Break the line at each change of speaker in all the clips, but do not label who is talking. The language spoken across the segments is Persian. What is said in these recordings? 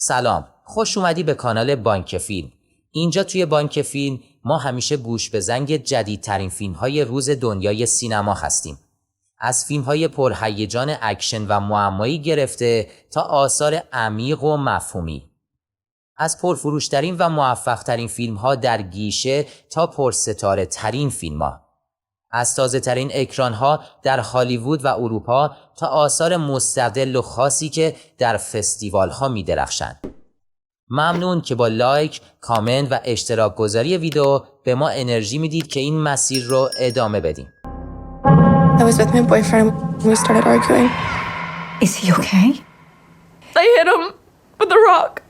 سلام، خوش اومدی به کانال بانک فیلم. اینجا توی بانک فیلم ما همیشه گوش به زنگ جدیدترین فیلم‌های روز دنیای سینما هستیم. از فیلم‌های پرهیجان اکشن و معمایی گرفته تا آثار عمیق و مفهومی. از پرفروشترین و موفق‌ترین فیلم‌ها در گیشه تا پرستاره ترین فیلم‌ها. از تازه‌ترین اکران‌ها در هالیوود و اروپا تا آثار مستقل و خاصی که در فستیوال‌ها می‌درخشند. ممنون که با لایک، کامنت و اشتراک گذاری ویدیو به ما انرژی میدید که این مسیر رو ادامه بدیم.
I was with my boyfriend when we started arguing.
Is he okay?
I hit him with a rock.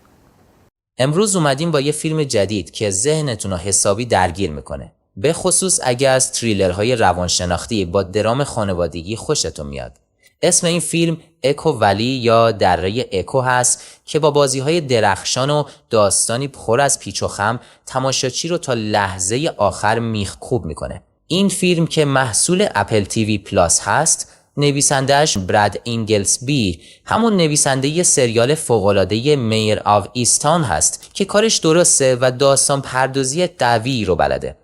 امروز اومدیم با یه فیلم جدید که ذهنتون رو حسابی درگیر میکنه. به خصوص اگه از تریلرهای روانشناختی با درام خانوادگی خوشتون میاد. اسم این فیلم اکو ولی یا دره اکو هست که با بازی‌های درخشان و داستانی پر از پیچ و خم تماشاچی رو تا لحظه آخر میخکوب میکنه. این فیلم که محصول اپل تیوی پلاس هست، نویسندهش براد اینگلزبی، همون نویسنده سریال فوق‌العاده میر آف ایستان هست که کارش درسته و داستان پردازی قوی رو بلده.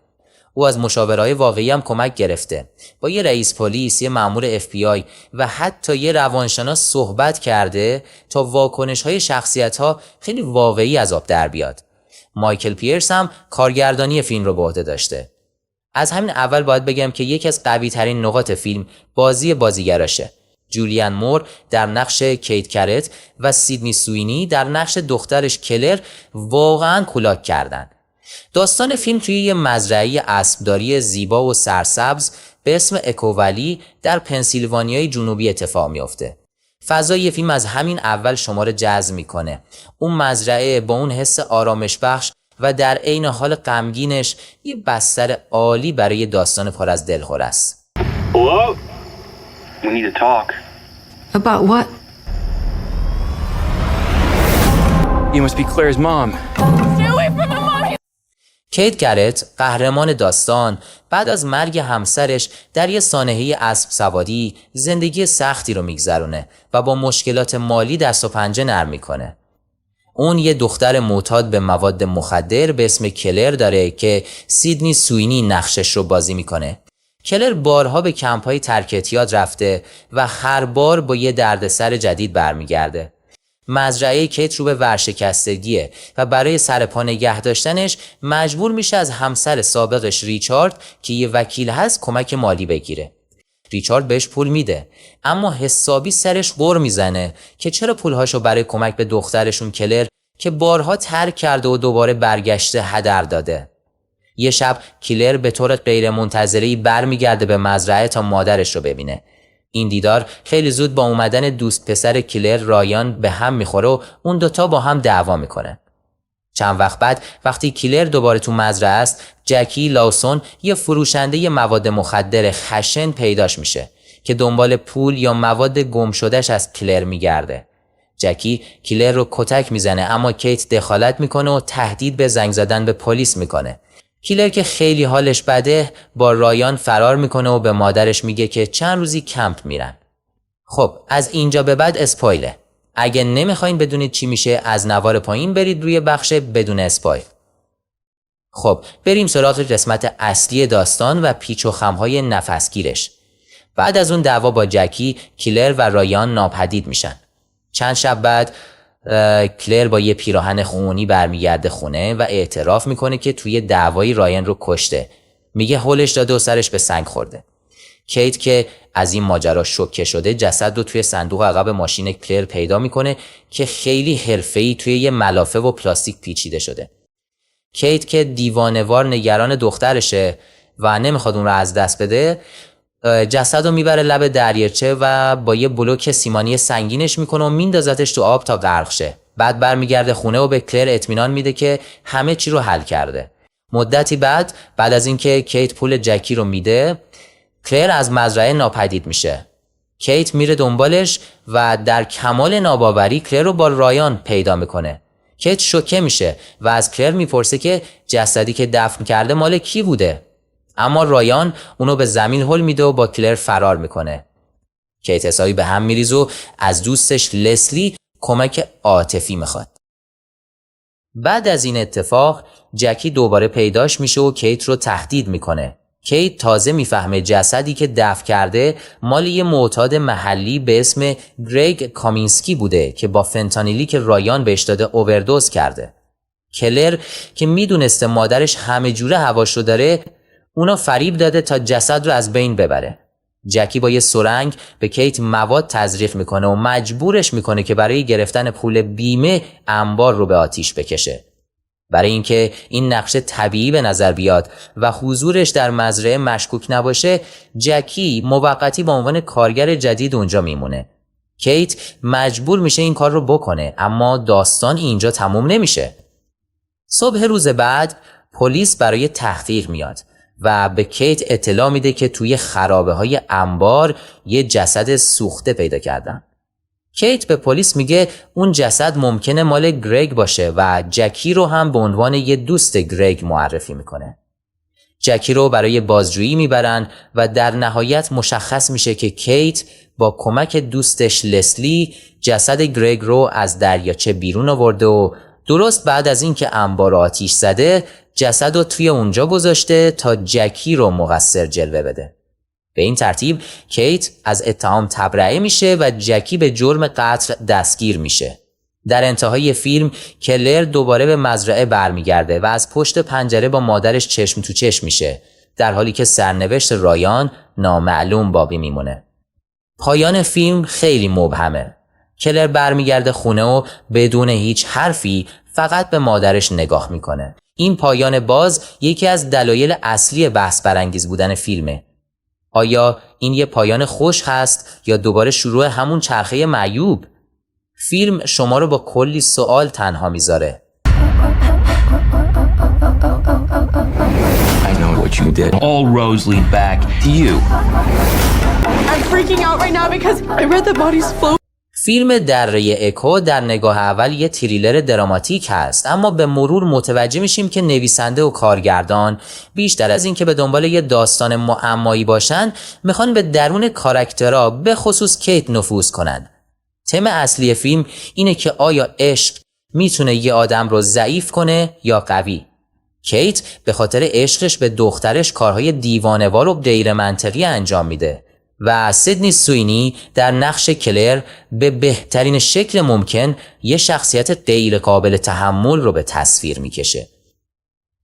او از مشاورای واقعی هم کمک گرفته. با یه رئیس پلیس، یه مأمور FBI و حتی یه روانشناس صحبت کرده تا واکنش‌های شخصیت‌ها خیلی واقعی از آب در بیاد. مایکل پیرس هم کارگردانی فیلم رو به عهده داشته. از همین اول باید بگم که یکی از قوی‌ترین نقاط فیلم بازیگراشه. جولیان مور در نقش کیت کرت و سیدنی سوینی در نقش دخترش کلر واقعاً کولاک کردن. داستان فیلم توی یه مزرعه اسبداری زیبا و سرسبز به اسم اکو ولی در پنسیلوانیای جنوبی اتفاق میفته. فضای فیلم از همین اول شما رو جذب میکنه. اون مزرعه با اون حس آرامش بخش و در عین حال غمگینش یه بستر عالی برای داستان پر از دلخور است.
Hello? We need to talk.
About what?
You must be Claire's mom.
کیت کرت، قهرمان داستان، بعد از مرگ همسرش در یه سانحه اسب سواری زندگی سختی رو میگذرونه و با مشکلات مالی دست و پنجه نرم میکنه. اون یه دختر معتاد به مواد مخدر به اسم کلر داره که سیدنی سوینی نقشش رو بازی میکنه. کلر بارها به کمپ‌های ترک اعتیاد رفته و هر بار با یه دردسر جدید برمیگرده. مزرعه کیت رو به ورشکستگیه و برای سرپا نگه داشتنش مجبور میشه از همسر سابقش ریچارد که یه وکیل هست کمک مالی بگیره. ریچارد بهش پول میده اما حسابی سرش غر میزنه که چرا پولهاشو برای کمک به دخترشون کلر که بارها ترک کرده و دوباره برگشته هدر داده. یه شب کلر به طور غیر منتظره‌ای برمیگرده به مزرعه تا مادرش رو ببینه. این دیدار خیلی زود با اومدن دوست پسر کلر رایان به هم میخوره و اون دوتا با هم دعوا میکنه. چند وقت بعد وقتی کلر دوباره تو مزرعه است، جکی لاوسون یه فروشنده مواد مخدر خشن پیداش میشه که دنبال پول یا مواد گم شدهش از کلر میگرده. جکی کلر رو کتک میزنه اما کیت دخالت میکنه و تهدید به زنگ زدن به پلیس میکنه. کلر که خیلی حالش بده با رایان فرار میکنه و به مادرش میگه که چند روزی کمپ میرن. خب از اینجا به بعد اسپویله. اگه نمیخواین بدونید چی میشه از نوار پایین برید روی بخش بدون اسپویل. خب بریم سراغ قسمت اصلی داستان و پیچ و خمهای نفسگیرش. بعد از اون دعوا با جکی، کلر و رایان ناپدید میشن. چند شب بعد کلر با یه پیراهن خونی برمیگرده خونه و اعتراف میکنه که توی دعوای رایان رو کشته. میگه هولش داده و سرش به سنگ خورده. کیت که از این ماجرا شوکه شده جسد رو توی صندوق عقب ماشین کلر پیدا میکنه که خیلی حرفه‌ای توی یه ملافه و پلاستیک پیچیده شده. کیت که دیوانه‌وار نگران دخترشه و نمیخواد اون رو از دست بده، جسد رو میبره لب دریاچه و با یه بلوک سیمانی سنگینش میکنه و میندازتش تو آب تا غرق شه. بعد برمیگرده خونه و به کلر اطمینان میده که همه چی رو حل کرده. مدتی بعد از اینکه کیت پول جکی رو میده، کلر از مزرعه ناپدید میشه. کیت میره دنبالش و در کمال ناباوری کلر رو با رایان پیدا میکنه. کیت شوکه میشه و از کلر میپرسه که جسدی که دفن کرده مال کی بوده. اما رایان اونو به زمین هل میده و با کلر فرار میکنه. کیت حسابی به هم میریزه و از دوستش لسلی کمک عاطفی میخواد. بعد از این اتفاق جکی دوباره پیداش میشه و کیت رو تهدید میکنه. کیت تازه میفهمه جسدی که دفن کرده مال یه معتاد محلی به اسم گریگ کامینسکی بوده که با فنتانیلی که رایان بهش داده اووردوز کرده. کلر که میدونسته مادرش همه جوره هواش رو داره، اونا فریب داده تا جسد رو از بین ببره. جکی با یه سرنگ به کیت مواد تزریق میکنه و مجبورش میکنه که برای گرفتن پول بیمه انبار رو به آتیش بکشه. برای اینکه این نقشه طبیعی به نظر بیاد و حضورش در مزرعه مشکوک نباشه، جکی موقتی به عنوان کارگر جدید اونجا میمونه. کیت مجبور میشه این کار رو بکنه، اما داستان اینجا تموم نمیشه. صبح روز بعد پلیس برای تحقیق میاد و به کیت اطلاع میده که توی خرابه های انبار یه جسد سوخته پیدا کردن. کیت به پلیس میگه اون جسد ممکنه مال گریگ باشه و جکی رو هم به عنوان یه دوست گریگ معرفی میکنه. جکی رو برای بازجویی میبرن و در نهایت مشخص میشه که کیت با کمک دوستش لسلی جسد گریگ رو از دریاچه بیرون آورده و درست بعد از اینکه انبار آتیش زده جسد رو توی اونجا گذاشته تا جکی رو مقصر جلوه بده. به این ترتیب کیت از اتهام تبرئه میشه و جکی به جرم قتل دستگیر میشه. در انتهای فیلم کلر دوباره به مزرعه برمیگرده و از پشت پنجره با مادرش چشم تو چشم میشه، در حالی که سرنوشت رایان نامعلوم باقی میمونه. پایان فیلم خیلی مبهمه. کلر برمیگرده خونه و بدون هیچ حرفی فقط به مادرش نگاه میکنه. این پایان باز یکی از دلایل اصلی بحث برانگیز بودن فیلمه. آیا این یه پایان خوش هست یا دوباره شروع همون چرخه معیوب؟ فیلم شما رو با کلی سوال تنها میذاره.
I know what you did. All roads lead back to you.
I'm freaking out right now because I read the body's float.
فیلم دره اکو در نگاه اول یه تریلر دراماتیک هست، اما به مرور متوجه میشیم که نویسنده و کارگردان بیشتر از این که به دنبال یه داستان معمایی باشن میخوان به درون کاراکترها به خصوص کیت نفوذ کنن. تم اصلی فیلم اینه که آیا عشق میتونه یه آدم رو ضعیف کنه یا قوی؟ کیت به خاطر عشقش به دخترش کارهای دیوانه‌وار و غیر منطقی انجام میده و سیدنی سوینی در نقش کلر به بهترین شکل ممکن یه شخصیت غیر قابل تحمل رو به تصویر میکشه.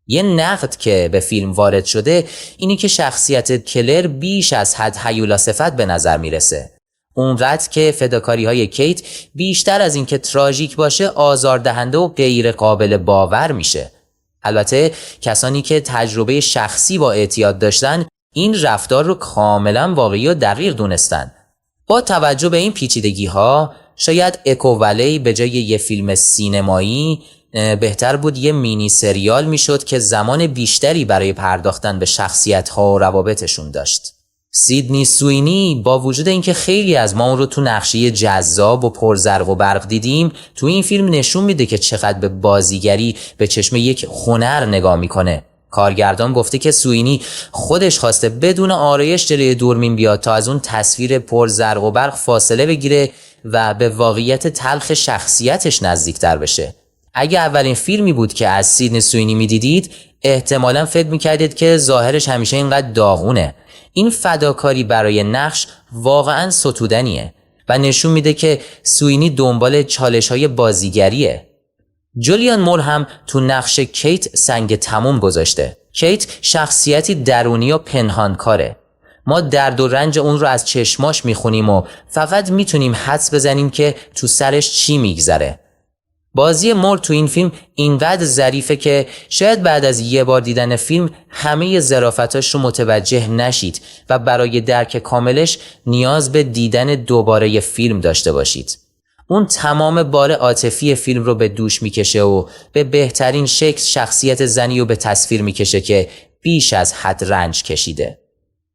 یه نقد که به فیلم وارد شده اینی که شخصیت کلر بیش از حد هیولا صفت به نظر میرسه. اونقدر که فداکاری های کیت بیشتر از این که تراژیک باشه آزاردهنده و غیر قابل باور میشه. البته کسانی که تجربه شخصی با اعتیاد داشتن این رفتار رو کاملا واقعی و دقیق دونستن. با توجه به این پیچیدگی ها شاید اکو ولی به جای یه فیلم سینمایی بهتر بود یه مینی سریال میشد که زمان بیشتری برای پرداختن به شخصیت ها و روابطشون داشت. سیدنی سوینی با وجود اینکه خیلی از ما اون رو تو نقشه جذاب و پرزرق و برق دیدیم، تو این فیلم نشون میده که چقدر به بازیگری به چشم یک هنر نگاه میکنه. کارگردان گفته که سوینی خودش خواسته بدون آرایش جلوی دوربین بیاد تا از اون تصویر پرزرق و برق فاصله بگیره و به واقعیت تلخ شخصیتش نزدیکتر بشه. اگه اولین فیلمی بود که از سیدنی سوینی میدیدید احتمالاً فکر میکردید که ظاهرش همیشه اینقدر داغونه. این فداکاری برای نقش واقعاً ستودنیه و نشون میده که سوینی دنبال چالش‌های بازیگریه. جولیان مور هم تو نقش کیت سنگ تموم گذاشته. کیت شخصیتی درونی و پنهانکاره. ما درد و رنج اون رو از چشماش میخونیم و فقط میتونیم حدس بزنیم که تو سرش چی میگذره. بازی مور تو این فیلم اینقدر ظریفه که شاید بعد از یه بار دیدن فیلم همه ظرافتاش رو متوجه نشید و برای درک کاملش نیاز به دیدن دوباره فیلم داشته باشید. اون تمام بار عاطفی فیلم رو به دوش میکشه و به بهترین شکل شخصیت زنی رو به تصویر میکشه که بیش از حد رنج کشیده.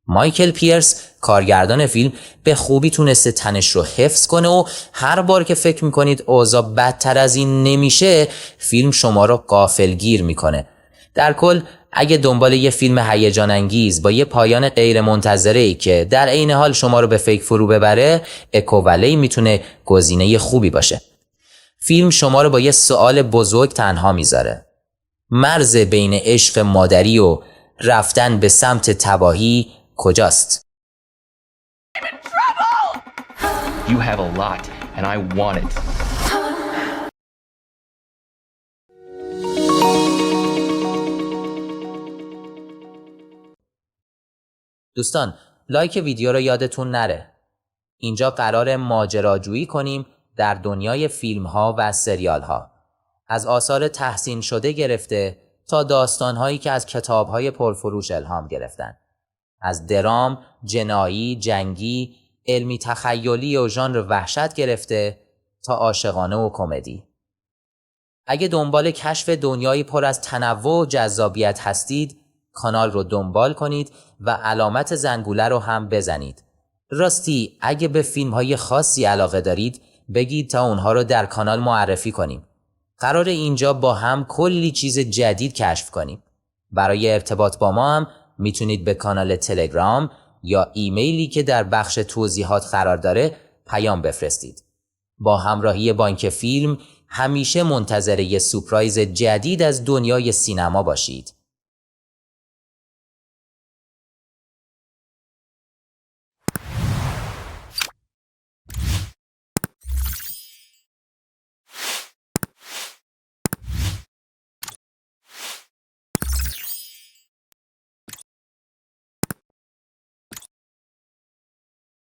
مایکل پیرس کارگردان فیلم به خوبی تونسته تنش رو حفظ کنه و هر بار که فکر میکنید اوضاع بدتر از این نمیشه فیلم شما رو غافلگیر میکنه. در کل اگه دنبال یه فیلم هیجان انگیز با یه پایان غیر منتظره‌ای که در عین حال شما رو به فکر فرو ببره، اکو ولی میتونه گزینه خوبی باشه. فیلم شما رو با یه سوال بزرگ تنها میذاره. مرز بین عشق مادری و رفتن به سمت تباهی کجاست؟
You have a lot, and I want it.
دوستان لایک ویدیو رو یادتون نره. اینجا قرار ماجراجویی کنیم در دنیای فیلم ها و سریال ها. از آثار تحسین شده گرفته تا داستان هایی که از کتاب های پرفروش الهام گرفتن. از درام، جنایی، جنگی، علمی تخیلی و ژانر وحشت گرفته تا عاشقانه و کمدی. اگه دنبال کشف دنیایی پر از تنوع و جذابیت هستید، کانال رو دنبال کنید و علامت زنگوله رو هم بزنید. راستی اگه به فیلم های خاصی علاقه دارید بگید تا اونها رو در کانال معرفی کنیم. قرار اینجا با هم کلی چیز جدید کشف کنیم. برای ارتباط با ما هم میتونید به کانال تلگرام یا ایمیلی که در بخش توضیحات قرار داره پیام بفرستید. با همراهی بانک فیلم همیشه منتظر یه سورپرایز جدید از دنیای سینما باشید.